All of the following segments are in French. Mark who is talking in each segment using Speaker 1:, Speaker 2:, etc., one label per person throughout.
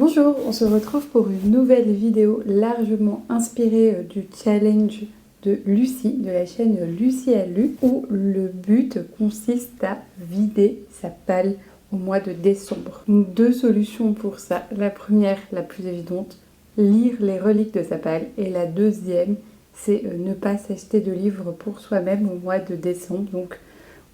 Speaker 1: Bonjour, on se retrouve pour une nouvelle vidéo largement inspirée du challenge de Lucie, de la chaîne Lucie a lu, où le but consiste à vider sa palle au mois de décembre. Donc deux solutions pour ça. La première, la plus évidente, lire les reliques de sa palle. Et la deuxième, c'est ne pas s'acheter de livres pour soi-même au mois de décembre. Donc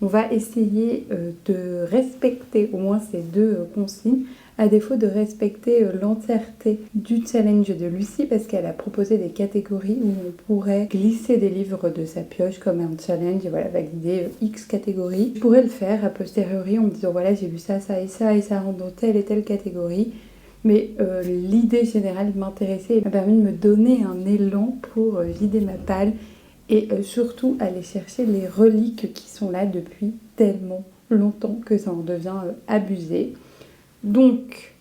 Speaker 1: on va essayer de respecter au moins ces deux consignes, à défaut de respecter l'entièreté du challenge de Lucie, parce qu'elle a proposé des catégories où on pourrait glisser des livres de sa pioche comme un challenge et voilà, valider X catégories. Je pourrais le faire a posteriori en me disant voilà, j'ai lu ça, ça et ça, et ça rentre dans telle et telle catégorie. Mais l'idée générale m'intéressait et m'a permis de me donner un élan pour vider ma palle et surtout aller chercher les reliques qui sont là depuis tellement longtemps que ça en devient abusé. Donc,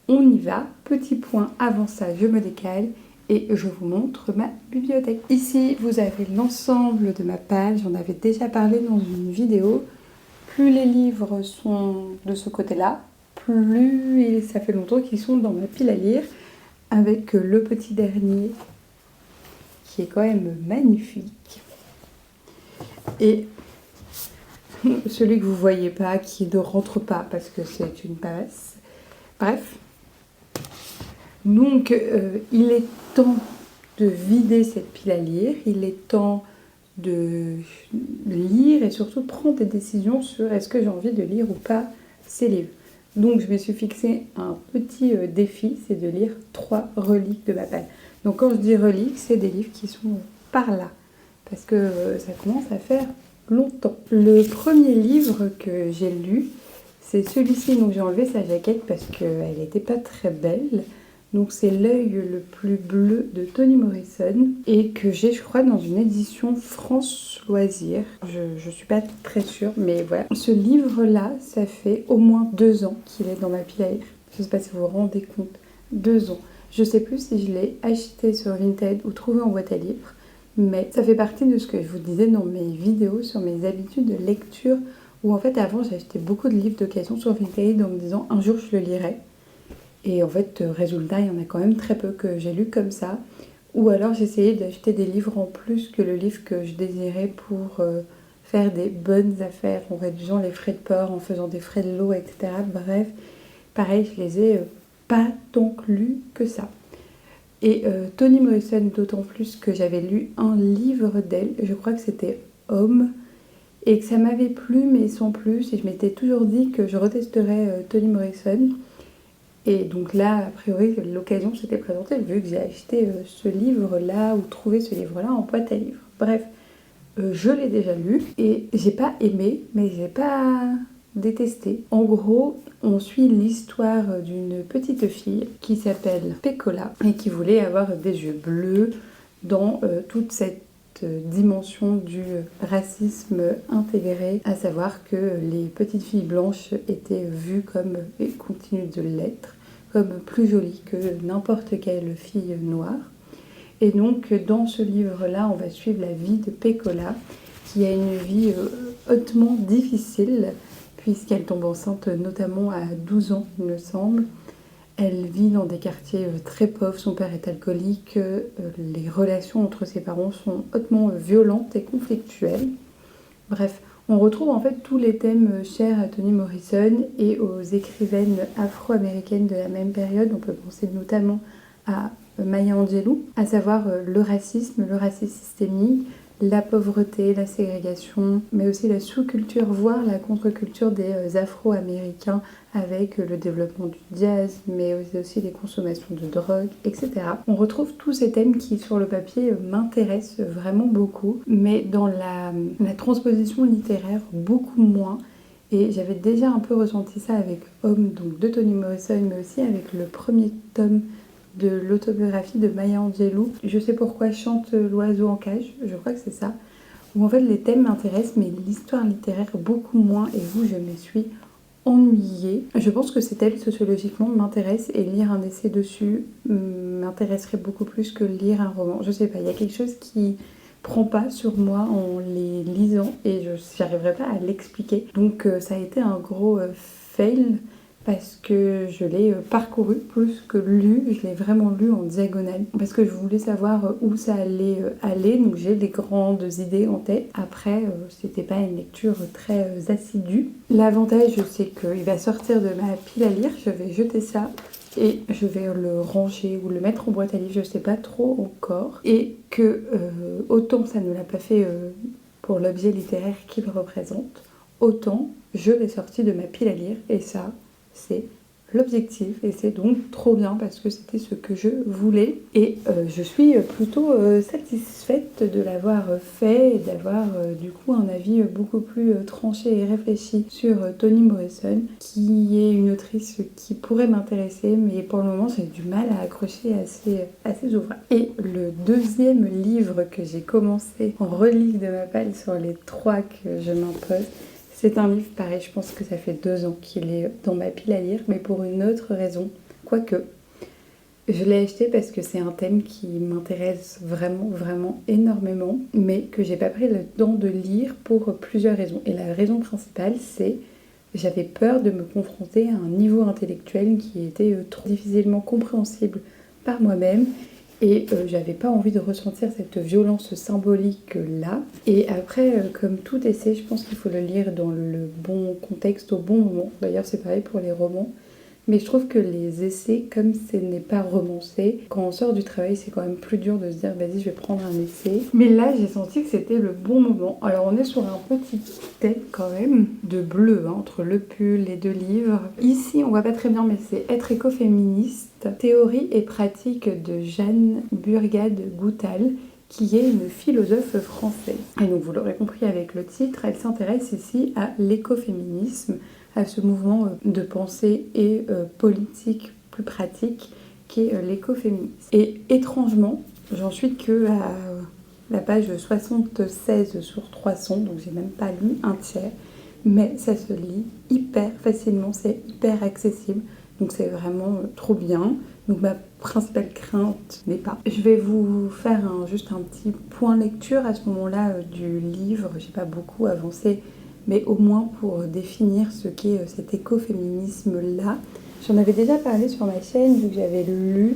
Speaker 1: on y va. Petit point, avant ça, je me décale et je vous montre ma bibliothèque. Ici, vous avez l'ensemble de ma palle. J'en avais déjà parlé dans une vidéo. Plus les livres sont de ce côté-là, plus ça fait longtemps qu'ils sont dans ma pile à lire, avec le petit dernier qui est quand même magnifique. Et celui que vous voyez pas, qui ne rentre pas parce que c'est une passe. Bref. Donc, il est temps de vider cette pile à lire. Il est temps de lire et surtout de prendre des décisions sur est-ce que j'ai envie de lire ou pas ces livres. Donc, je me suis fixé un petit défi, c'est de lire 3 reliques de ma palle. Donc, quand je dis reliques, c'est des livres qui sont par là. Parce que ça commence à faire longtemps. Le premier livre que j'ai lu, c'est celui-ci. Donc j'ai enlevé sa jaquette parce qu'elle n'était pas très belle. Donc c'est L'œil le plus bleu de Toni Morrison et que j'ai, je crois, dans une édition France Loisirs. Je ne suis pas très sûre, mais voilà. Ce livre-là, ça fait au moins 2 ans qu'il est dans ma pile à lire. Je ne sais pas si vous vous rendez compte. 2 ans. Je ne sais plus si je l'ai acheté sur Vinted ou trouvé en boîte à livres. Mais ça fait partie de ce que je vous disais dans mes vidéos sur mes habitudes de lecture, où en fait avant j'achetais beaucoup de livres d'occasion sur Vinted en me disant un jour je le lirai. Et en fait, résultat, il y en a quand même très peu que j'ai lu comme ça. Ou alors j'essayais d'acheter des livres en plus que le livre que je désirais pour faire des bonnes affaires, en réduisant les frais de port, en faisant des frais de lot, etc. Bref, pareil, je les ai pas tant lus que ça. Et Toni Morrison, d'autant plus que j'avais lu un livre d'elle, je crois que c'était Homme, et que ça m'avait plu mais sans plus, et je m'étais toujours dit que je retesterais Toni Morrison. Et donc là, a priori, l'occasion s'était présentée, vu que j'ai acheté ce livre-là, ou trouvé ce livre-là en boîte à livres. Bref, je l'ai déjà lu, et j'ai pas aimé, mais j'ai pas détesté. En gros, on suit l'histoire d'une petite fille qui s'appelle Pecola et qui voulait avoir des yeux bleus dans toute cette dimension du racisme intégré, à savoir que les petites filles blanches étaient vues comme, et continuent de l'être, comme plus jolies que n'importe quelle fille noire. Et donc dans ce livre-là, on va suivre la vie de Pecola, qui a une vie hautement difficile, puisqu'elle tombe enceinte notamment à 12 ans, il me semble. Elle vit dans des quartiers très pauvres, son père est alcoolique, les relations entre ses parents sont hautement violentes et conflictuelles. Bref, on retrouve en fait tous les thèmes chers à Toni Morrison et aux écrivaines afro-américaines de la même période. On peut penser notamment à Maya Angelou, à savoir le racisme systémique, la pauvreté, la ségrégation, mais aussi la sous-culture, voire la contre-culture des Afro-Américains avec le développement du jazz, mais aussi les consommations de drogue, etc. On retrouve tous ces thèmes qui, sur le papier, m'intéressent vraiment beaucoup, mais dans la transposition littéraire, beaucoup moins. Et j'avais déjà un peu ressenti ça avec Homme, donc de Toni Morrison, mais aussi avec le premier tome de l'autobiographie de Maya Angelou. Je sais pourquoi chante l'oiseau en cage, je crois que c'est ça. Où en fait les thèmes m'intéressent, mais l'histoire littéraire beaucoup moins, et où je me suis ennuyée. Je pense que ces thèmes sociologiquement m'intéressent, et lire un essai dessus m'intéresserait beaucoup plus que lire un roman. Je sais pas, il y a quelque chose qui prend pas sur moi en les lisant, et je n'arriverai pas à l'expliquer. Donc ça a été un gros fail, parce que je l'ai parcouru plus que lu, je l'ai vraiment lu en diagonale parce que je voulais savoir où ça allait aller, donc j'ai des grandes idées en tête. Après, c'était pas une lecture très assidue. L'avantage, c'est qu'il va sortir de ma pile à lire, je vais jeter ça et je vais le ranger ou le mettre en boîte à livres, je sais pas trop encore. Et que autant ça ne l'a pas fait pour l'objet littéraire qu'il représente, autant je l'ai sorti de ma pile à lire et ça, c'est l'objectif et c'est donc trop bien parce que c'était ce que je voulais et je suis plutôt satisfaite de l'avoir fait et d'avoir du coup un avis beaucoup plus tranché et réfléchi sur Toni Morrison, qui est une autrice qui pourrait m'intéresser, mais pour le moment j'ai du mal à accrocher à ses ouvrages. Et le deuxième livre que j'ai commencé en relique de ma palle sur les 3 que je m'impose, c'est un livre, pareil, je pense que ça fait 2 ans qu'il est dans ma pile à lire, mais pour une autre raison. Quoique, je l'ai acheté parce que c'est un thème qui m'intéresse vraiment, vraiment énormément, mais que j'ai pas pris le temps de lire pour plusieurs raisons. Et la raison principale, c'est j'avais peur de me confronter à un niveau intellectuel qui était trop difficilement compréhensible par moi-même. Et j'avais pas envie de ressentir cette violence symbolique là. Et après, comme tout essai, je pense qu'il faut le lire dans le bon contexte, au bon moment. D'ailleurs, c'est pareil pour les romans. Mais je trouve que les essais, comme ce n'est pas romancé, quand on sort du travail, c'est quand même plus dur de se dire vas-y, je vais prendre un essai. Mais là, j'ai senti que c'était le bon moment. Alors, on est sur un petit thème quand même de bleu entre le pull, les 2 livres. Ici, on voit pas très bien, mais c'est Être écoféministe, théorie et pratique de Jeanne Burgade-Goutal, qui est une philosophe française. Et donc, vous l'aurez compris avec le titre, elle s'intéresse ici à l'écoféminisme, à ce mouvement de pensée et politique plus pratique qui est l'écoféminisme. Et étrangement, j'en suis que à la page 76 sur 300, donc j'ai même pas lu un tiers, mais ça se lit hyper facilement, c'est hyper accessible, donc c'est vraiment trop bien. Donc ma principale crainte n'est pas. Je vais vous faire juste un petit point lecture à ce moment-là du livre, j'ai pas beaucoup avancé, mais au moins pour définir ce qu'est cet écoféminisme-là. J'en avais déjà parlé sur ma chaîne, vu que j'avais lu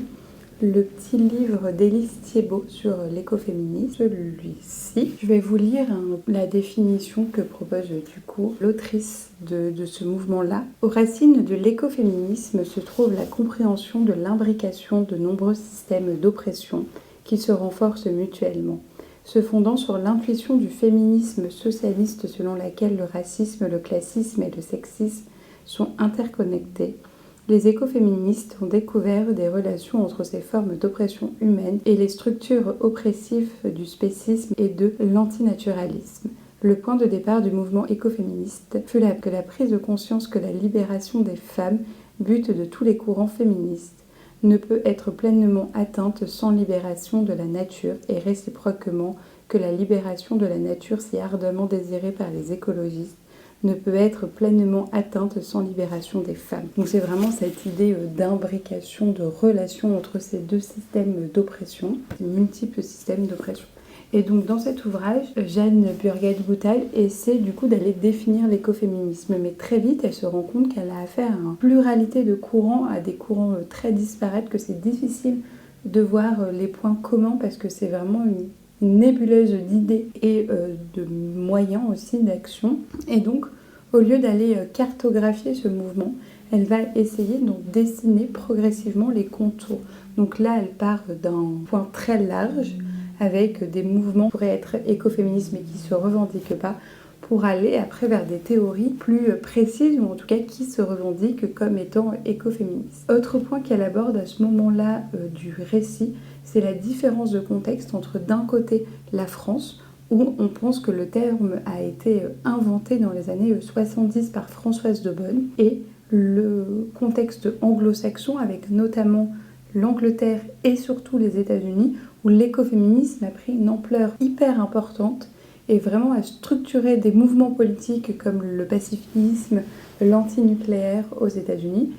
Speaker 1: le petit livre d'Élise Thiebaud sur l'écoféminisme, celui-ci. Je vais vous lire la définition que propose du coup l'autrice de ce mouvement-là. Aux racines de l'écoféminisme se trouve la compréhension de l'imbrication de nombreux systèmes d'oppression qui se renforcent mutuellement, se fondant sur l'intuition du féminisme socialiste selon laquelle le racisme, le classisme et le sexisme sont interconnectés. Les écoféministes ont découvert des relations entre ces formes d'oppression humaine et les structures oppressives du spécisme et de l'antinaturalisme. Le point de départ du mouvement écoféministe fut la prise de conscience que la libération des femmes, but de tous les courants féministes, ne peut être pleinement atteinte sans libération de la nature et réciproquement que la libération de la nature si ardemment désirée par les écologistes ne peut être pleinement atteinte sans libération des femmes. Donc c'est vraiment cette idée d'imbrication, de relation entre ces 2 systèmes d'oppression, ces multiples systèmes d'oppression. Et donc dans cet ouvrage, Jeanne Burgade-Goutal essaie du coup d'aller définir l'écoféminisme, mais très vite elle se rend compte qu'elle a affaire à une pluralité de courants, à des courants très disparates, que c'est difficile de voir les points communs parce que c'est vraiment une nébuleuse d'idées et de moyens aussi d'action. Et donc, au lieu d'aller cartographier ce mouvement, elle va essayer d'en dessiner progressivement les contours. Donc là, elle part d'un point très large, avec des mouvements qui pourraient être écoféministes mais qui ne se revendiquent pas, pour aller après vers des théories plus précises, ou en tout cas qui se revendiquent comme étant écoféministes. Autre point qu'elle aborde à ce moment-là du récit, c'est la différence de contexte entre d'un côté la France, où on pense que le terme a été inventé dans les années 70 par Françoise de Bonne, et le contexte anglo-saxon avec notamment l'Angleterre et surtout les États-Unis, où l'écoféminisme a pris une ampleur hyper importante et vraiment a structuré des mouvements politiques comme le pacifisme, l'antinucléaire aux États-Unis.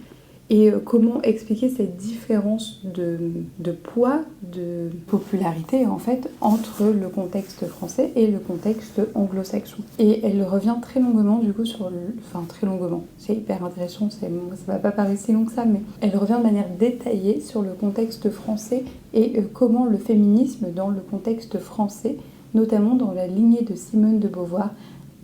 Speaker 1: et comment expliquer cette différence de poids, de popularité en fait, entre le contexte français et le contexte anglo-saxon. Et elle revient très longuement du coup sur très longuement, c'est hyper intéressant, ça va pas paraître si long que ça, mais elle revient de manière détaillée sur le contexte français et comment le féminisme dans le contexte français, notamment dans la lignée de Simone de Beauvoir,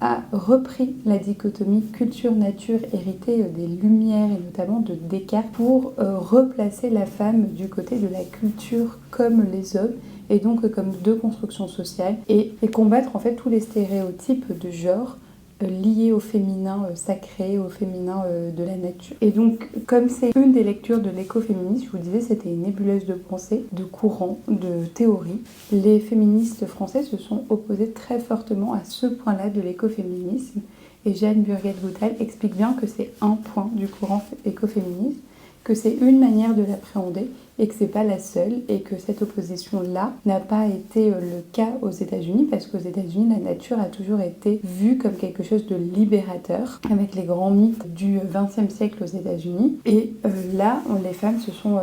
Speaker 1: a repris la dichotomie culture-nature héritée des Lumières et notamment de Descartes pour replacer la femme du côté de la culture comme les hommes et donc comme deux constructions sociales et combattre en fait tous les stéréotypes de genre liés au féminin sacré, au féminin de la nature. Et donc, comme c'est une des lectures de l'écoféminisme, je vous disais, c'était une nébuleuse de pensée, de courants, de théories. Les féministes français se sont opposés très fortement à ce point-là de l'écoféminisme. Et Jeanne Burget-Goutal explique bien que c'est un point du courant écoféministe, que c'est une manière de l'appréhender et que c'est pas la seule et que cette opposition-là n'a pas été le cas aux États-Unis parce qu'aux États-Unis, la nature a toujours été vue comme quelque chose de libérateur avec les grands mythes du XXe siècle aux États-Unis. Et là, les femmes se sont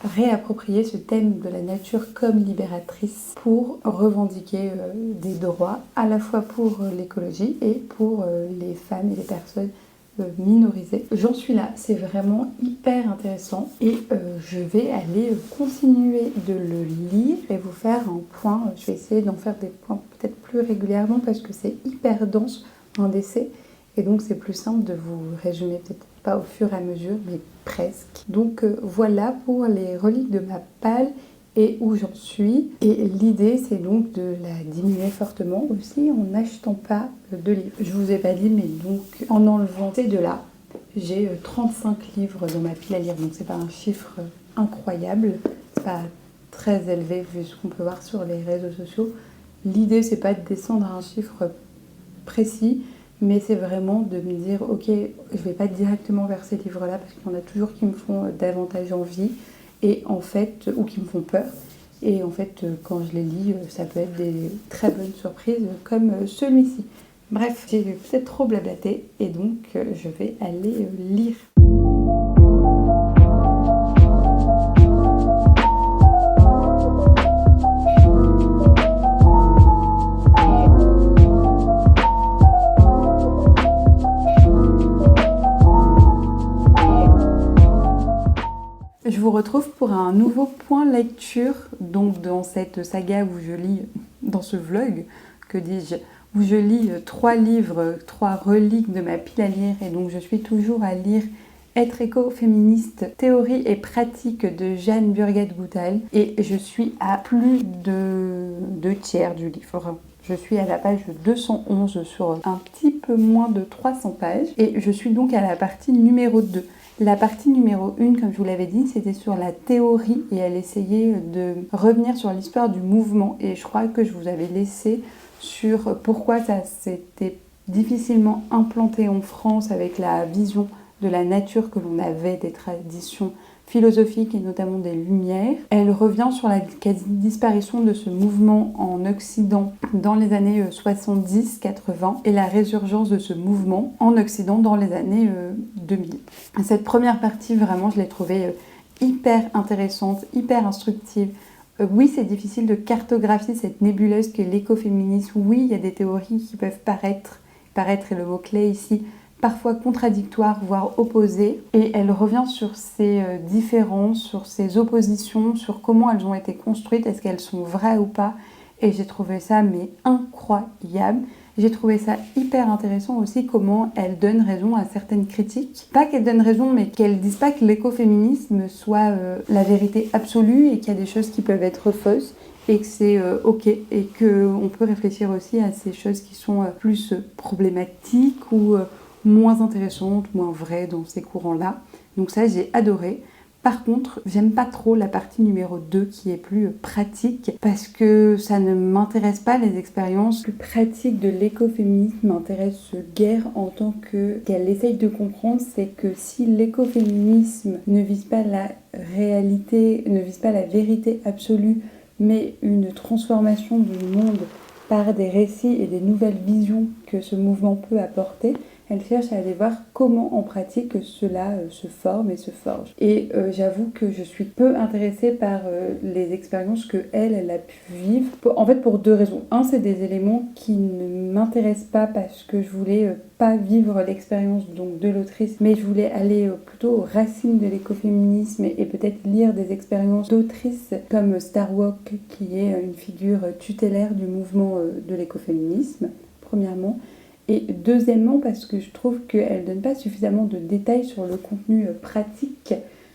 Speaker 1: réapproprié ce thème de la nature comme libératrice pour revendiquer des droits à la fois pour l'écologie et pour les femmes et les personnes minorisées. J'en suis là, c'est vraiment hyper intéressant et je vais aller continuer de le lire et vous faire un point. Je vais essayer d'en faire des points peut-être plus régulièrement parce que c'est hyper dense un essai et donc c'est plus simple de vous résumer, peut-être pas au fur et à mesure mais presque. Donc voilà pour les reliques de ma palle et où j'en suis. Et l'idée, c'est donc de la diminuer fortement aussi en n'achetant pas de livres. Je vous ai pas dit, mais donc en enlevant ces deux-là, j'ai 35 livres dans ma pile à lire. Donc c'est pas un chiffre incroyable, c'est pas très élevé vu ce qu'on peut voir sur les réseaux sociaux. L'idée, c'est pas de descendre à un chiffre précis, mais c'est vraiment de me dire, ok, je vais pas directement vers ces livres-là parce qu'il y en a toujours qui me font davantage envie. Et en fait, ou qui me font peur. Et en fait, quand je les lis, ça peut être des très bonnes surprises comme celui-ci. Bref, j'ai peut-être trop blablaté et donc je vais aller lire. Je vous retrouve pour un nouveau point lecture, donc dans cette saga où je lis, dans ce vlog, que dis-je, où je lis 3 livres, 3 reliques de ma pile à lire, et donc je suis toujours à lire Être écoféministe, théorie et pratique de Jeanne Burget-Goutal, et je suis à plus de 2/3 du livre. Je suis à la page 211 sur un petit peu moins de 300 pages, et je suis donc à la partie numéro 2. La partie numéro 1, comme je vous l'avais dit, c'était sur la théorie et elle essayait de revenir sur l'histoire du mouvement. Et je crois que je vous avais laissé sur pourquoi ça s'était difficilement implanté en France avec la vision de la nature que l'on avait des traditions philosophiques et notamment des Lumières. Elle revient sur la quasi-disparition de ce mouvement en Occident dans les années 70-80 et la résurgence de ce mouvement en Occident dans les années 2000. Cette première partie, vraiment, je l'ai trouvée hyper intéressante, hyper instructive. Oui, c'est difficile de cartographier cette nébuleuse qu'est l'écoféminisme. Oui, il y a des théories qui peuvent paraître est le mot-clé ici, parfois contradictoires, voire opposées. Et elle revient sur ces différences, sur ces oppositions, sur comment elles ont été construites, est-ce qu'elles sont vraies ou pas. Et j'ai trouvé ça mais incroyable. J'ai trouvé ça hyper intéressant aussi comment elle donne raison à certaines critiques. Pas qu'elle donne raison, mais qu'elle dise pas que l'écoféminisme soit la vérité absolue et qu'il y a des choses qui peuvent être fausses et que c'est ok et qu'on peut réfléchir aussi à ces choses qui sont plus problématiques ou moins intéressantes, moins vraies dans ces courants-là. Donc ça, j'ai adoré. Par contre, j'aime pas trop la partie numéro 2 qui est plus pratique parce que ça ne m'intéresse pas les expériences plus pratiques de l'écoféminisme m'intéressent guère en tant qu'elle essaye de comprendre, c'est que si l'écoféminisme ne vise pas la réalité, ne vise pas la vérité absolue, mais une transformation du monde par des récits et des nouvelles visions que ce mouvement peut apporter, elle cherche à aller voir comment en pratique cela se forme et se forge. Et j'avoue que je suis peu intéressée par les expériences que elle a pu vivre, en fait pour deux raisons. Un, c'est des éléments qui ne m'intéressent pas parce que je voulais pas vivre l'expérience donc de l'autrice, mais je voulais aller plutôt aux racines de l'écoféminisme et peut-être lire des expériences d'autrices comme Starbuck, qui est une figure tutélaire du mouvement de l'écoféminisme, premièrement. Et deuxièmement, parce que je trouve qu'elle ne donne pas suffisamment de détails sur le contenu pratique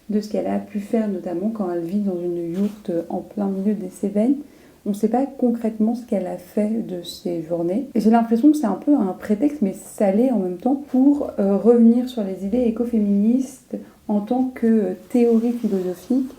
Speaker 1: de ce qu'elle a pu faire, notamment quand elle vit dans une yourte en plein milieu des Cévennes. On ne sait pas concrètement ce qu'elle a fait de ces journées. Et j'ai l'impression que c'est un peu un prétexte, mais ça l'est en même temps, pour revenir sur les idées écoféministes en tant que théorie philosophique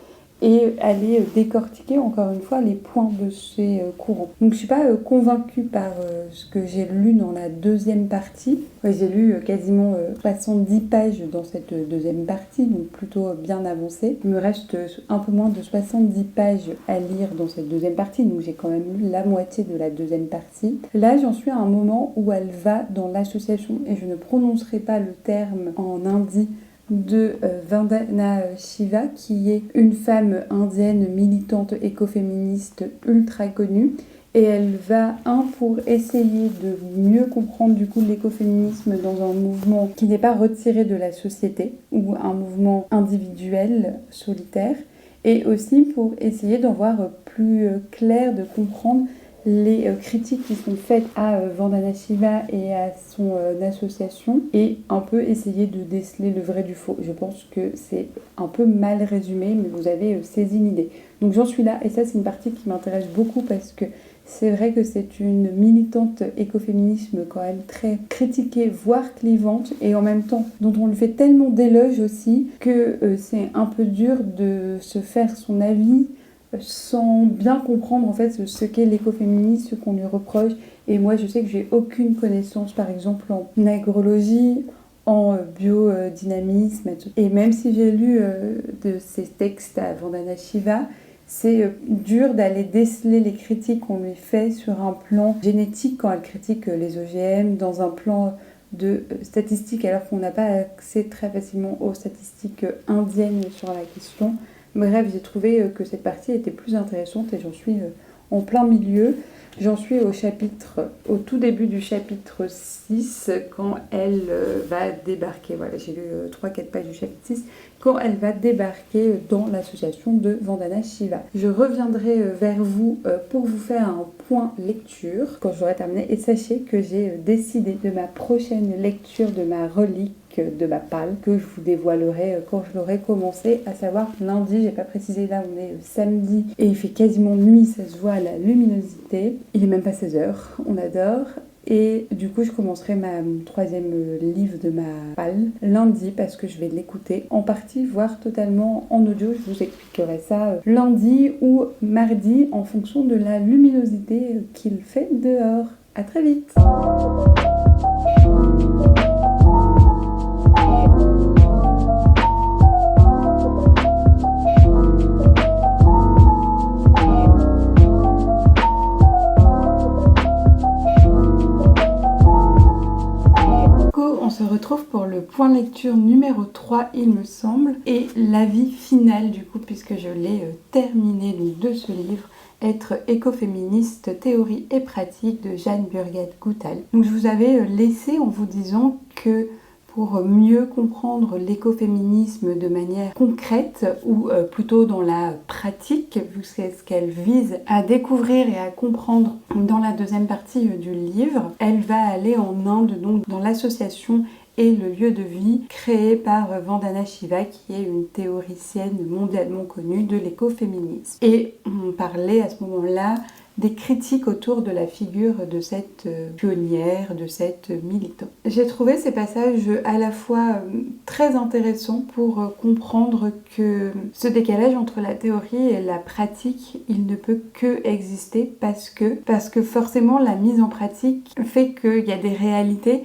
Speaker 1: et aller décortiquer encore une fois les points de ces courants. Donc je ne suis pas convaincue par ce que j'ai lu dans la deuxième partie. Ouais, j'ai lu quasiment 70 pages dans cette deuxième partie, donc plutôt bien avancée. Il me reste un peu moins de 70 pages à lire dans cette deuxième partie, donc j'ai quand même lu la moitié de la deuxième partie. Là, j'en suis à un moment où elle va dans l'association, et je ne prononcerai pas le terme en hindi, de Vandana Shiva, qui est une femme indienne militante écoféministe ultra connue. Et elle va, pour essayer de mieux comprendre du coup l'écoféminisme dans un mouvement qui n'est pas retiré de la société ou un mouvement individuel, solitaire, et aussi pour essayer d'en voir plus clair, de comprendre les critiques qui sont faites à Vandana Shiva et à son association, et un peu essayer de déceler le vrai du faux. Je pense que c'est un peu mal résumé, mais vous avez saisi l'idée. Donc j'en suis là, et ça c'est une partie qui m'intéresse beaucoup parce que c'est vrai que c'est une militante écoféminisme quand même très critiquée, voire clivante, et en même temps dont on lui fait tellement d'éloges aussi que c'est un peu dur de se faire son avis sans bien comprendre en fait ce qu'est l'écoféminisme, ce qu'on lui reproche. Et moi je sais que j'ai aucune connaissance par exemple en agrologie, en biodynamisme, et même si j'ai lu de ces textes à Vandana Shiva, c'est dur d'aller déceler les critiques qu'on lui fait sur un plan génétique quand elle critique les OGM, dans un plan de statistiques alors qu'on n'a pas accès très facilement aux statistiques indiennes sur la question. Bref, j'ai trouvé que cette partie était plus intéressante et j'en suis en plein milieu. J'en suis au tout début du chapitre 6, quand elle va débarquer. Voilà, j'ai lu 3-4 pages du chapitre 6, quand elle va débarquer dans l'association de Vandana Shiva. Je reviendrai vers vous pour vous faire un point lecture quand j'aurai terminé. Et sachez que j'ai décidé de ma prochaine lecture de ma relique de ma palle, que je vous dévoilerai quand je l'aurai commencé, à savoir lundi. J'ai pas précisé, là on est samedi et il fait quasiment nuit, ça se voit à la luminosité. Il est même pas 16h, on adore. Et du coup je commencerai mon troisième livre de ma palle lundi, parce que je vais l'écouter en partie, voire totalement en audio. Je vous expliquerai ça lundi ou mardi en fonction de la luminosité qu'il fait dehors. À très vite. On se retrouve pour le point lecture numéro 3, il me semble, et l'avis final du coup, puisque je l'ai terminé donc, de ce livre, Être écoféministe, théorie et pratique, de Jeanne Burgat-Gouttal. Donc je vous avais laissé en vous disant que pour mieux comprendre l'écoféminisme de manière concrète, ou plutôt dans la pratique, vu que c'est ce qu'elle vise à découvrir et à comprendre dans la deuxième partie du livre, elle va aller en Inde, donc dans l'association et le lieu de vie créé par Vandana Shiva, qui est une théoricienne mondialement connue de l'écoféminisme. Et on parlait à ce moment-là des critiques autour de la figure de cette pionnière, de cette militante. J'ai trouvé ces passages à la fois très intéressants pour comprendre que ce décalage entre la théorie et la pratique, il ne peut que exister parce que forcément la mise en pratique fait qu'il y a des réalités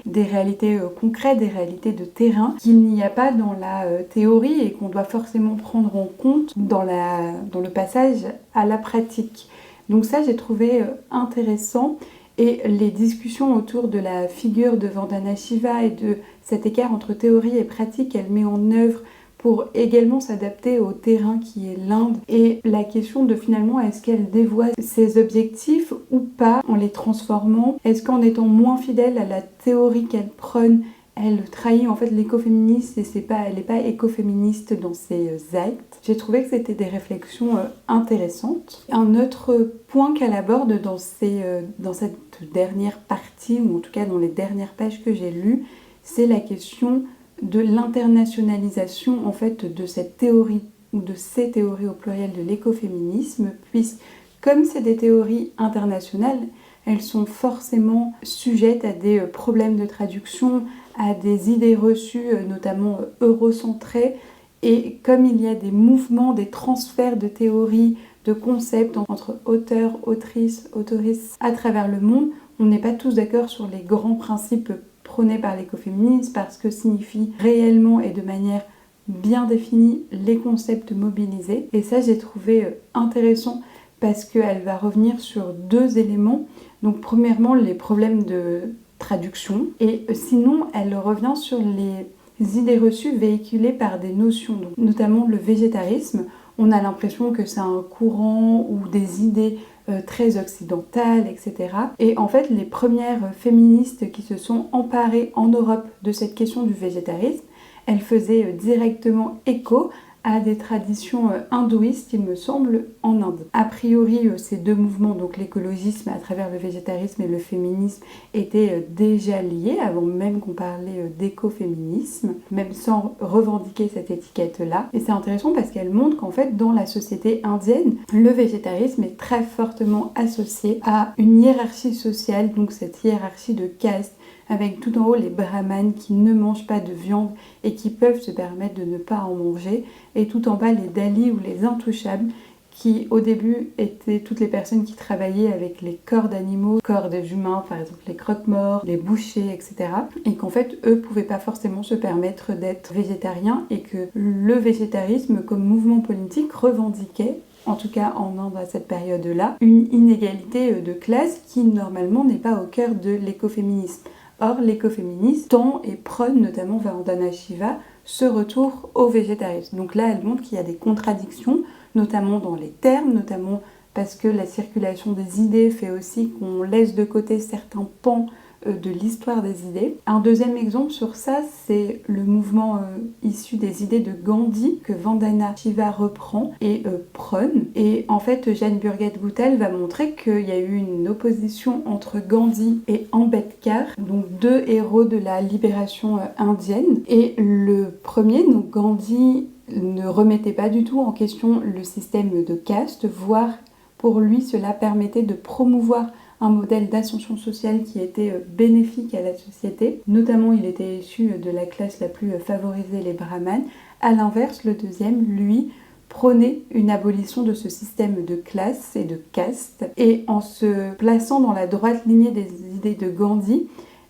Speaker 1: concrètes, des réalités de terrain qu'il n'y a pas dans la théorie et qu'on doit forcément prendre en compte dans le passage à la pratique. Donc ça, j'ai trouvé intéressant, Et les discussions autour de la figure de Vandana Shiva et de cet écart entre théorie et pratique qu'elle met en œuvre pour également s'adapter au terrain qui est l'Inde, et la question de finalement est-ce qu'elle dévoie ses objectifs ou pas en les transformant, est-ce qu'en étant moins fidèle à la théorie qu'elle prône, elle trahit en fait l'écoféministe et elle n'est pas écoféministe dans ses actes. J'ai trouvé que c'était des réflexions intéressantes. Un autre point qu'elle aborde dans cette dernière partie, ou en tout cas dans les dernières pages que j'ai lues, c'est la question de l'internationalisation en fait de cette théorie ou de ces théories au pluriel de l'écoféminisme, puisque comme c'est des théories internationales, elles sont forcément sujettes à des problèmes de traduction, à des idées reçues, notamment eurocentrées, et comme il y a des mouvements, des transferts de théories, de concepts entre auteurs, autrices, autoristes à travers le monde, on n'est pas tous d'accord sur les grands principes prônés par l'écoféminisme, parce que signifie réellement et de manière bien définie les concepts mobilisés. Et ça, j'ai trouvé intéressant parce qu'elle va revenir sur deux éléments. Donc premièrement, les problèmes de traduction, et sinon, elle revient sur les idées reçues véhiculées par des notions, donc, notamment le végétarisme. On a l'impression que c'est un courant ou des idées très occidentales, etc. Et en fait, les premières féministes qui se sont emparées en Europe de cette question du végétarisme, elles faisaient directement écho à des traditions hindouistes, il me semble, en Inde. A priori, ces deux mouvements, donc l'écologisme à travers le végétarisme et le féminisme, étaient déjà liés avant même qu'on parlait d'écoféminisme, même sans revendiquer cette étiquette-là. Et c'est intéressant parce qu'elle montre qu'en fait, dans la société indienne, le végétarisme est très fortement associé à une hiérarchie sociale, donc cette hiérarchie de caste, avec tout en haut les brahmanes qui ne mangent pas de viande et qui peuvent se permettre de ne pas en manger, et tout en bas les dalis ou les intouchables qui au début étaient toutes les personnes qui travaillaient avec les corps d'animaux, corps des humains, par exemple les croque-morts, les bouchers, etc. Et qu'en fait eux pouvaient pas forcément se permettre d'être végétariens, et que le végétarisme comme mouvement politique revendiquait, en tout cas en Inde à cette période-là, une inégalité de classe qui normalement n'est pas au cœur de l'écoféminisme. Or, l'écoféminisme tend et prône, notamment Vandana Shiva, ce retour au végétarisme. Donc là, elle montre qu'il y a des contradictions, notamment dans les termes, notamment parce que la circulation des idées fait aussi qu'on laisse de côté certains pans de l'histoire des idées. Un deuxième exemple sur ça, c'est le mouvement issu des idées de Gandhi que Vandana Shiva reprend et prône. Et en fait, Jane Burgat-Gouttal va montrer qu'il y a eu une opposition entre Gandhi et Ambedkar, donc deux héros de la libération indienne. Et le premier, donc Gandhi, ne remettait pas du tout en question le système de caste, voire pour lui cela permettait de promouvoir un modèle d'ascension sociale qui était bénéfique à la société. Notamment, il était issu de la classe la plus favorisée, les brahmanes. A l'inverse, le deuxième, lui, prônait une abolition de ce système de classe et de caste. Et en se plaçant dans la droite lignée des idées de Gandhi,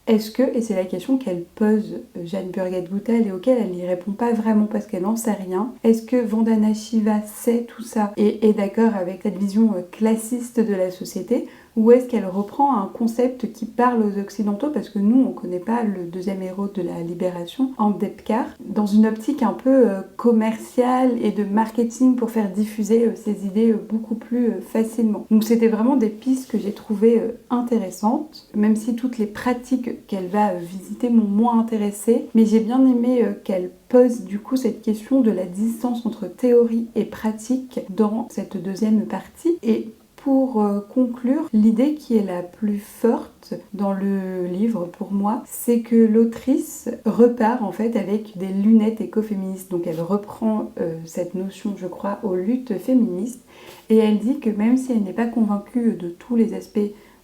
Speaker 1: est-ce que, et c'est la question qu'elle pose Jane Burgat-Gouttal et auquel elle n'y répond pas vraiment parce qu'elle n'en sait rien, est-ce que Vandana Shiva sait tout ça et est d'accord avec cette vision classiste de la société, ou est-ce qu'elle reprend un concept qui parle aux occidentaux, parce que nous on ne connaît pas le deuxième héros de la libération, Ambedkar, dans une optique un peu commerciale et de marketing pour faire diffuser ses idées beaucoup plus facilement. Donc c'était vraiment des pistes que j'ai trouvées intéressantes, même si toutes les pratiques qu'elle va visiter m'ont moins intéressée, mais j'ai bien aimé qu'elle pose du coup cette question de la distance entre théorie et pratique dans cette deuxième partie. Et pour conclure, l'idée qui est la plus forte dans le livre pour moi, c'est que l'autrice repart en fait avec des lunettes écoféministes. Donc elle reprend cette notion, je crois, aux luttes féministes, et elle dit que même si elle n'est pas convaincue de tous les aspects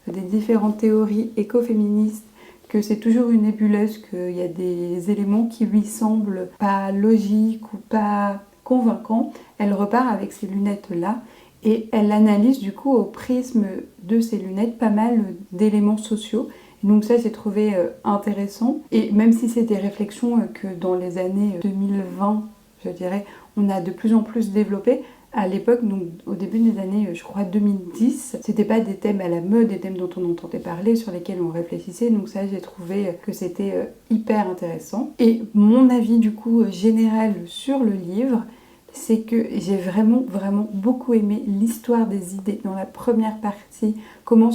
Speaker 1: des différentes théories écoféministes, que c'est toujours une nébuleuse, qu'il y a des éléments qui lui semblent pas logiques ou pas convaincants, elle repart avec ces lunettes-là. Et elle analyse du coup au prisme de ces lunettes pas mal d'éléments sociaux. Et donc ça j'ai trouvé intéressant. Et même si c'est des réflexions que dans les années 2020, je dirais, on a de plus en plus développées, À l'époque, donc au début des années, je crois 2010, c'était pas des thèmes à la mode, des thèmes dont on entendait parler, sur lesquels on réfléchissait, donc ça j'ai trouvé que c'était hyper intéressant. Et mon avis du coup général sur le livre, c'est que j'ai vraiment beaucoup aimé l'histoire des idées dans la première partie, comment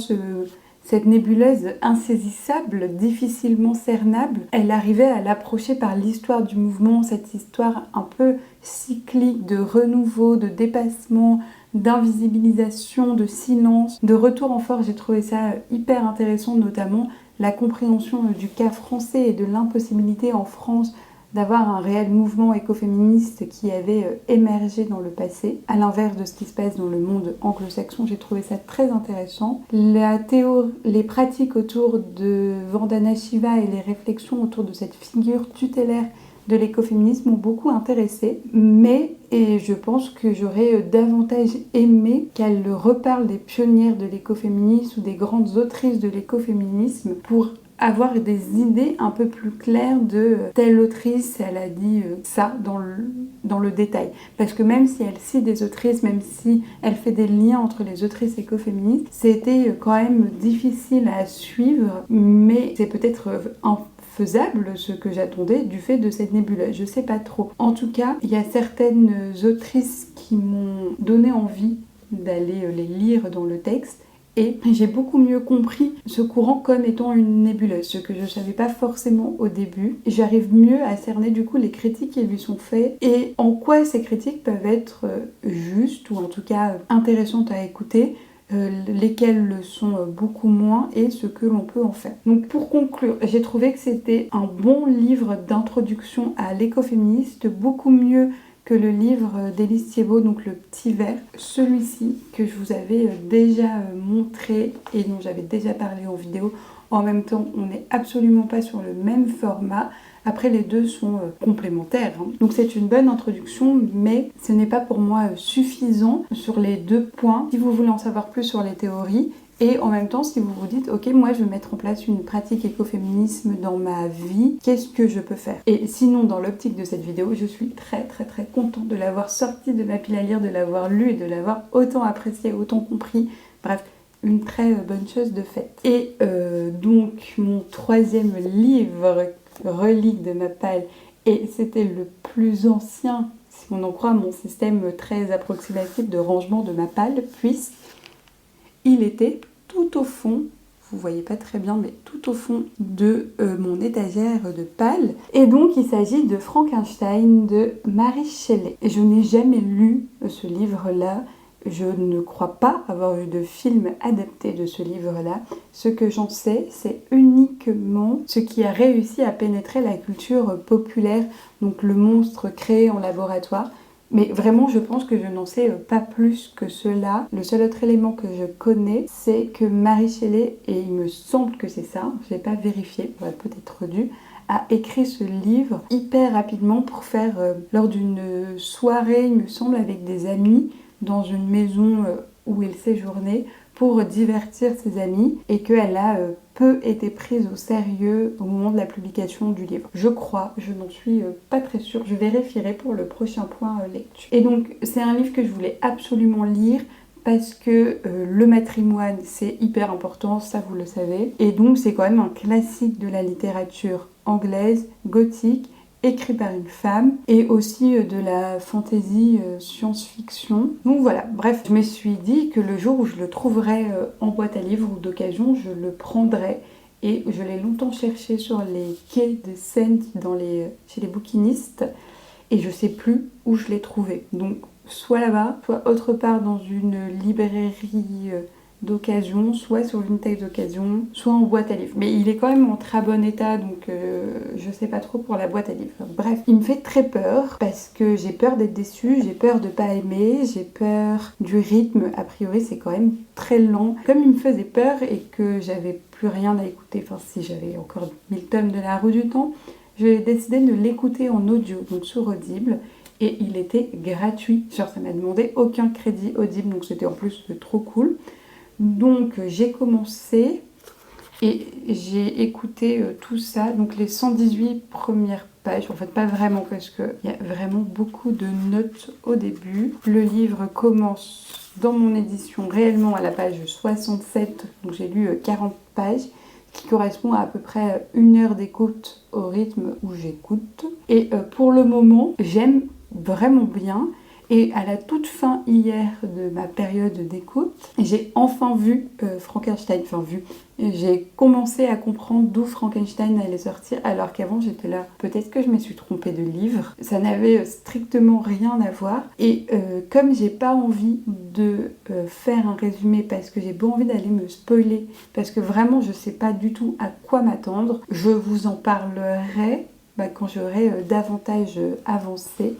Speaker 1: cette nébuleuse insaisissable, difficilement cernable, elle arrivait à l'approcher par l'histoire du mouvement, cette histoire un peu cyclique de renouveau, de dépassement, d'invisibilisation, de silence, de retour en force. J'ai trouvé ça hyper intéressant, notamment la compréhension du cas français et de l'impossibilité en France d'avoir un réel mouvement écoféministe qui avait émergé dans le passé, à l'inverse de ce qui se passe dans le monde anglo-saxon. J'ai trouvé ça très intéressant. Les pratiques autour de Vandana Shiva et les réflexions autour de cette figure tutélaire de l'écoféminisme m'ont beaucoup intéressée, et je pense que j'aurais davantage aimé qu'elle reparle des pionnières de l'écoféminisme ou des grandes autrices de l'écoféminisme pour avoir des idées un peu plus claires de telle autrice, elle a dit ça dans le détail. Parce que même si elle cite des autrices, même si elle fait des liens entre les autrices écoféministes, c'était quand même difficile à suivre, mais c'est peut-être faisable ce que j'attendais du fait de cette nébuleuse, je sais pas trop. En tout cas, il y a certaines autrices qui m'ont donné envie d'aller les lire dans le texte, et j'ai beaucoup mieux compris ce courant comme étant une nébuleuse, ce que je ne savais pas forcément au début. J'arrive mieux à cerner du coup les critiques qui lui sont faites et en quoi ces critiques peuvent être justes ou en tout cas intéressantes à écouter, lesquelles le sont beaucoup moins et ce que l'on peut en faire. Donc pour conclure, j'ai trouvé que c'était un bon livre d'introduction à l'écoféministe, beaucoup mieux que le livre d'Élise Thiebaud, donc Le Petit Verre. Celui-ci que je vous avais déjà montré et dont j'avais déjà parlé en vidéo. En même temps, on n'est absolument pas sur le même format. Après, les deux sont complémentaires. Donc c'est une bonne introduction, mais ce n'est pas pour moi suffisant sur les deux points. Si vous voulez en savoir plus sur les théories, et en même temps, si vous vous dites, ok, moi je veux mettre en place une pratique écoféminisme dans ma vie, qu'est-ce que je peux faire? Et sinon, dans l'optique de cette vidéo, je suis très contente de l'avoir sortie de ma pile à lire, de l'avoir lu et de l'avoir autant apprécié, autant compris. Bref, une très bonne chose de faite. Et donc, mon troisième livre relique de ma palle, et c'était le plus ancien, si on en croit mon système très approximatif de rangement de ma palle, puisqu'il était tout au fond, vous voyez pas très bien, mais tout au fond de mon étagère de pales. Et donc il s'agit de Frankenstein de Mary Shelley. Et je n'ai jamais lu ce livre-là. Je ne crois pas avoir vu de film adapté de ce livre-là. Ce que j'en sais, c'est uniquement ce qui a réussi à pénétrer la culture populaire, donc le monstre créé en laboratoire. Mais vraiment, je pense que je n'en sais pas plus que cela. Le seul autre élément que je connais, c'est que Mary Shelley, et il me semble que c'est ça, je n'ai pas vérifié, j'aurais peut-être dû, a écrit ce livre hyper rapidement pour faire, lors d'une soirée, il me semble, avec des amis, dans une maison où il séjournait, pour divertir ses amis, et qu'elle a peu été prise au sérieux au moment de la publication du livre. Je crois, je n'en suis pas très sûre, je vérifierai pour le prochain point lecture. Et donc c'est un livre que je voulais absolument lire parce que le matrimoine c'est hyper important, ça vous le savez, et donc c'est quand même un classique de la littérature anglaise, gothique, écrit par une femme, et aussi de la fantasy science-fiction. Donc voilà, bref, je me suis dit que le jour où je le trouverais en boîte à livres ou d'occasion, je le prendrais. Et je l'ai longtemps cherché sur les quais de Seine chez les bouquinistes, et je sais plus où je l'ai trouvé. Donc soit là-bas, soit autre part dans une librairie d'occasion, soit sur Vinted d'occasion, soit en boîte à livres. Mais il est quand même en très bon état, donc je sais pas trop pour la boîte à livres. Bref, il me fait très peur parce que j'ai peur d'être déçue, j'ai peur de pas aimer, j'ai peur du rythme. A priori, c'est quand même très lent. Comme il me faisait peur et que j'avais plus rien à écouter, enfin si j'avais encore 1000 tomes de La Roue du Temps, j'ai décidé de l'écouter en audio, donc sur Audible. Et il était gratuit, genre ça m'a demandé aucun crédit Audible, donc c'était en plus trop cool. Donc j'ai commencé et j'ai écouté tout ça, donc les 118 premières pages. En fait, pas vraiment parce qu'il y a vraiment beaucoup de notes au début. Le livre commence dans mon édition réellement à la page 67, donc j'ai lu 40 pages, qui correspond à peu près 1 heure d'écoute au rythme où j'écoute. Et pour le moment, j'aime vraiment bien. Et à la toute fin hier de ma période d'écoute, j'ai enfin vu Frankenstein. J'ai commencé à comprendre d'où Frankenstein allait sortir, alors qu'avant j'étais là. Peut-être que je me suis trompée de livre. Ça n'avait strictement rien à voir. Et comme j'ai pas envie de faire un résumé, parce que j'ai pas envie d'aller me spoiler, parce que vraiment je sais pas du tout à quoi m'attendre, je vous en parlerai quand j'aurai davantage avancé.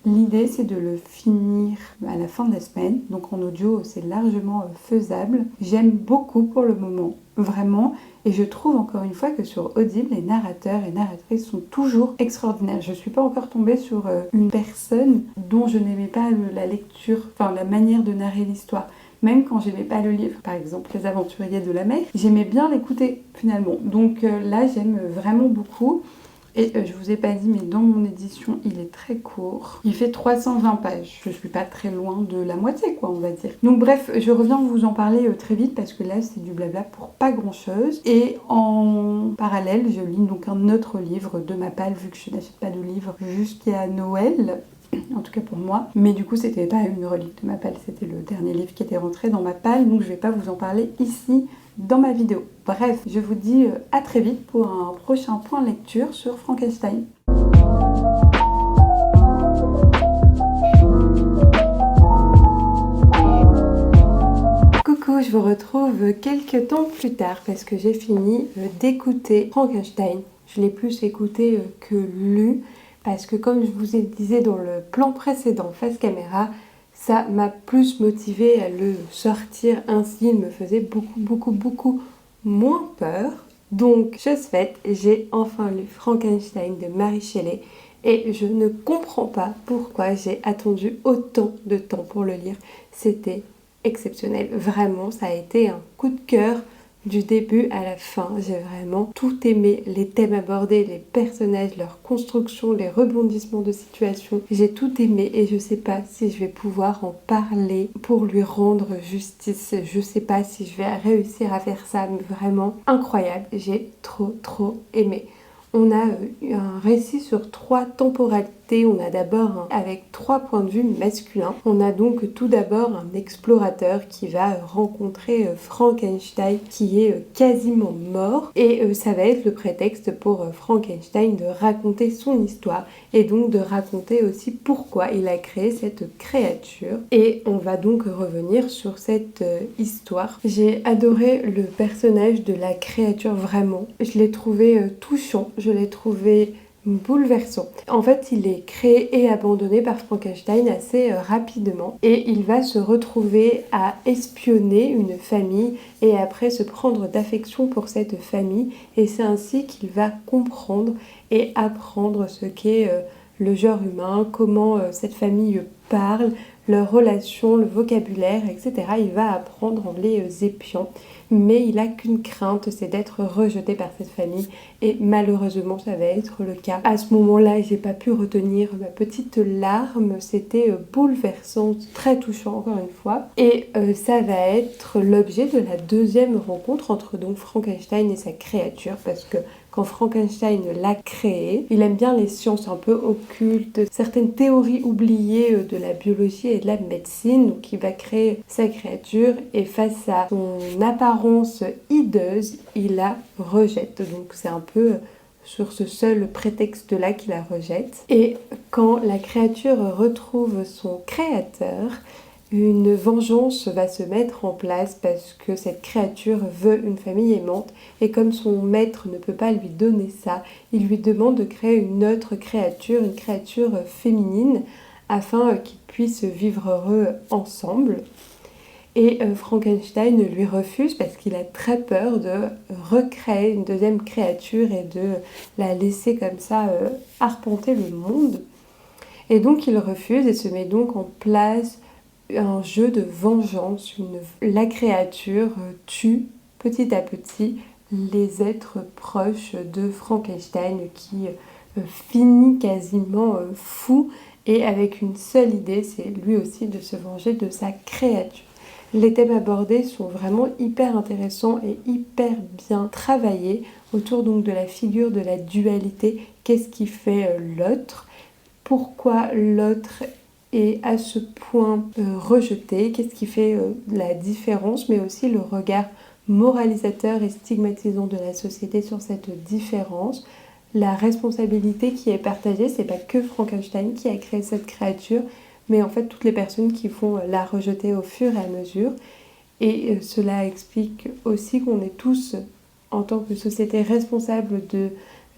Speaker 1: L'idée, c'est de le finir à la fin de la semaine, donc en audio, c'est largement faisable. J'aime beaucoup pour le moment, vraiment, et je trouve encore une fois que sur Audible, les narrateurs et narratrices sont toujours extraordinaires. Je ne suis pas encore tombée sur une personne dont je n'aimais pas la lecture, la manière de narrer l'histoire. Même quand j'aimais pas le livre, par exemple Les Aventuriers de la mer, j'aimais bien l'écouter finalement. Donc là, j'aime vraiment beaucoup. Et je vous ai pas dit, mais dans mon édition, il est très court. Il fait 320 pages. Je suis pas très loin de la moitié, on va dire. Donc bref, je reviens vous en parler très vite parce que là, c'est du blabla pour pas grand-chose. Et en parallèle, je lis donc un autre livre de ma palle, vu que je n'achète pas de livre jusqu'à Noël. En tout cas pour moi. Mais du coup, c'était pas une relique de ma palle, c'était le dernier livre qui était rentré dans ma palle. Donc je vais pas vous en parler ici dans ma vidéo. Bref, je vous dis à très vite pour un prochain point lecture sur Frankenstein. Coucou, je vous retrouve quelques temps plus tard parce que j'ai fini d'écouter Frankenstein. Je l'ai plus écouté que lu parce que comme je vous ai disais dans le plan précédent face caméra, ça m'a plus motivée à le sortir ainsi, il me faisait beaucoup moins peur. Donc, chose faite, j'ai enfin lu Frankenstein de Mary Shelley et je ne comprends pas pourquoi j'ai attendu autant de temps pour le lire. C'était exceptionnel, vraiment, ça a été un coup de cœur du début à la fin. J'ai vraiment tout aimé, les thèmes abordés, les personnages, leur construction, les rebondissements de situation. J'ai tout aimé et je sais pas si je vais pouvoir en parler pour lui rendre justice. Je sais pas si je vais réussir à faire ça, mais vraiment incroyable. J'ai trop aimé. On a un récit sur 3 temporalités. On a d'abord avec 3 points de vue masculins. On a donc tout d'abord un explorateur qui va rencontrer Frankenstein qui est quasiment mort. Et ça va être le prétexte pour Frankenstein de raconter son histoire et donc de raconter aussi pourquoi il a créé cette créature. Et on va donc revenir sur cette histoire. J'ai adoré le personnage de la créature, vraiment. Je l'ai trouvé touchant. Je l'ai trouvé bouleversant. En fait, il est créé et abandonné par Frankenstein assez rapidement et il va se retrouver à espionner une famille et après se prendre d'affection pour cette famille et c'est ainsi qu'il va comprendre et apprendre ce qu'est le genre humain, comment cette famille parle, leurs relations, le vocabulaire, etc. Il va apprendre en les épiant. Mais il n'a qu'une crainte, c'est d'être rejeté par cette famille. Et malheureusement, ça va être le cas. À ce moment-là, j'ai pas pu retenir ma petite larme. C'était bouleversant, très touchant encore une fois. Et ça va être l'objet de la deuxième rencontre entre donc Frankenstein et sa créature. Parce que quand Frankenstein l'a créé, il aime bien les sciences un peu occultes, certaines théories oubliées de la biologie et de la médecine. Donc il va créer sa créature et face à son apparence hideuse, il la rejette. Donc c'est un peu sur ce seul prétexte-là qu'il la rejette. Et quand la créature retrouve son créateur, une vengeance va se mettre en place parce que cette créature veut une famille aimante et comme son maître ne peut pas lui donner ça, il lui demande de créer une autre créature, une créature féminine afin qu'ils puissent vivre heureux ensemble. Et Frankenstein lui refuse parce qu'il a très peur de recréer une deuxième créature et de la laisser comme ça arpenter le monde. Et donc il refuse et se met donc en place un jeu de vengeance. La créature tue petit à petit les êtres proches de Frankenstein qui fini, quasiment fou, et avec une seule idée, c'est lui aussi de se venger de sa créature. Les thèmes abordés sont vraiment hyper intéressants et hyper bien travaillés autour donc de la figure de la dualité. Qu'est-ce qui fait l'autre? Pourquoi l'autre est à ce point rejeté? Qu'est-ce qui fait la différence? Mais aussi le regard moralisateur et stigmatisant de la société sur cette différence. La responsabilité qui est partagée, c'est pas que Frankenstein qui a créé cette créature, mais en fait toutes les personnes qui vont la rejeter au fur et à mesure. Et cela explique aussi qu'on est tous, en tant que société, responsables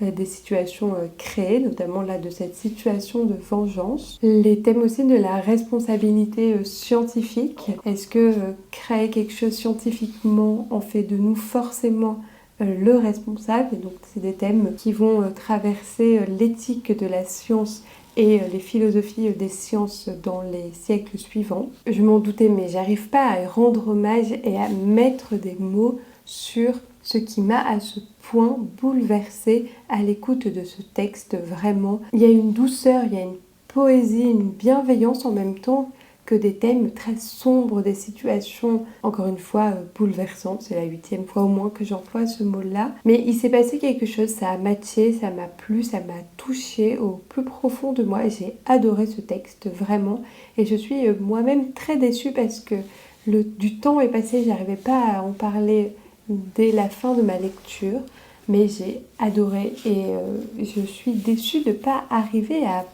Speaker 1: des situations créées, notamment là de cette situation de vengeance. Les thèmes aussi de la responsabilité scientifique. Est-ce que créer quelque chose scientifiquement en fait de nous forcément le responsable? Et donc c'est des thèmes qui vont traverser l'éthique de la science et les philosophies des sciences dans les siècles suivants. Je m'en doutais, mais j'arrive pas à rendre hommage et à mettre des mots sur ce qui m'a à ce point bouleversée à l'écoute de ce texte. Vraiment, il y a une douceur, il y a une poésie, une bienveillance en même temps que des thèmes très sombres, des situations, encore une fois, bouleversantes. C'est la 8e fois au moins que j'emploie ce mot-là. Mais il s'est passé quelque chose, ça a matché, ça m'a plu, ça m'a touché au plus profond de moi. J'ai adoré ce texte, vraiment. Et je suis moi-même très déçue parce que du temps est passé, j'arrivais pas à en parler dès la fin de ma lecture. Mais j'ai adoré et je suis déçue de ne pas arriver à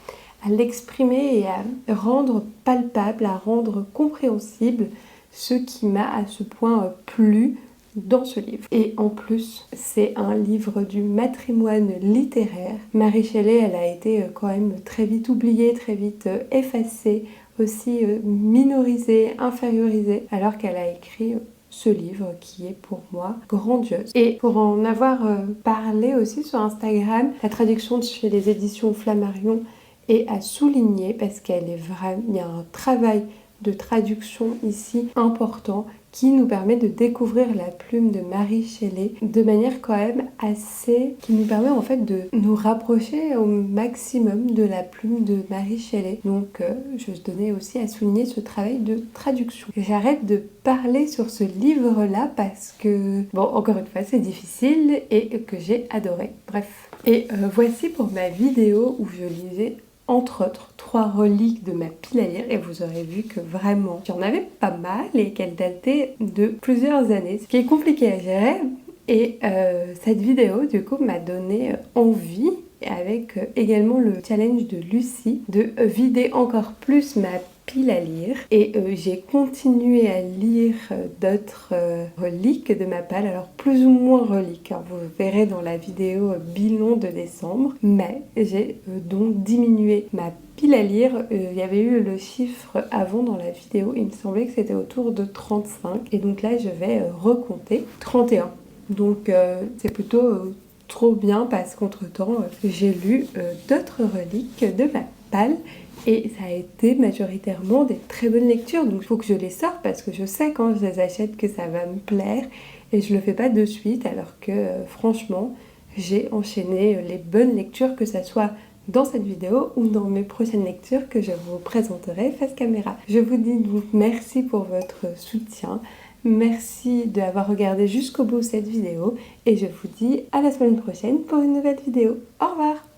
Speaker 1: l'exprimer et à rendre palpable, à rendre compréhensible ce qui m'a à ce point plu dans ce livre. Et en plus, c'est un livre du matrimoine littéraire. Marie Shelley, elle a été quand même très vite oubliée, très vite effacée, aussi minorisée, infériorisée, alors qu'elle a écrit ce livre qui est pour moi grandiose. Et pour en avoir parlé aussi sur Instagram, la traduction chez les éditions Flammarion et à souligner parce qu'elle est vraiment, il y a un travail de traduction ici important qui nous permet de découvrir la plume de Marie Shelley de manière quand même assez, qui nous permet en fait de nous rapprocher au maximum de la plume de Marie Shelley. Donc je tenais aussi à souligner ce travail de traduction. J'arrête de parler sur ce livre-là parce que, bon, encore une fois, c'est difficile et que j'ai adoré. Bref. Et voici pour ma vidéo où je lisais entre autres 3 reliques de ma pile à lire et vous aurez vu que vraiment j'en avais pas mal et qu'elles dataient de plusieurs années, ce qui est compliqué à gérer. Et cette vidéo du coup m'a donné envie, avec également le challenge de Lucie, de vider encore plus ma pile à lire. Et j'ai continué à lire d'autres reliques de ma palle, alors plus ou moins reliques, hein, vous verrez dans la vidéo bilan de décembre, mais j'ai donc diminué ma pile à lire. Il y avait eu le chiffre avant dans la vidéo, il me semblait que c'était autour de 35 et donc là je vais recompter 31. Donc c'est plutôt trop bien parce qu'entre-temps j'ai lu d'autres reliques de ma palle et ça a été majoritairement des très bonnes lectures. Donc il faut que je les sorte parce que je sais quand je les achète que ça va me plaire et je le fais pas de suite, alors que franchement j'ai enchaîné les bonnes lectures, que ça soit dans cette vidéo ou dans mes prochaines lectures que je vous présenterai face caméra. Je vous dis donc merci pour votre soutien. Merci d'avoir regardé jusqu'au bout cette vidéo et je vous dis à la semaine prochaine pour une nouvelle vidéo. Au revoir!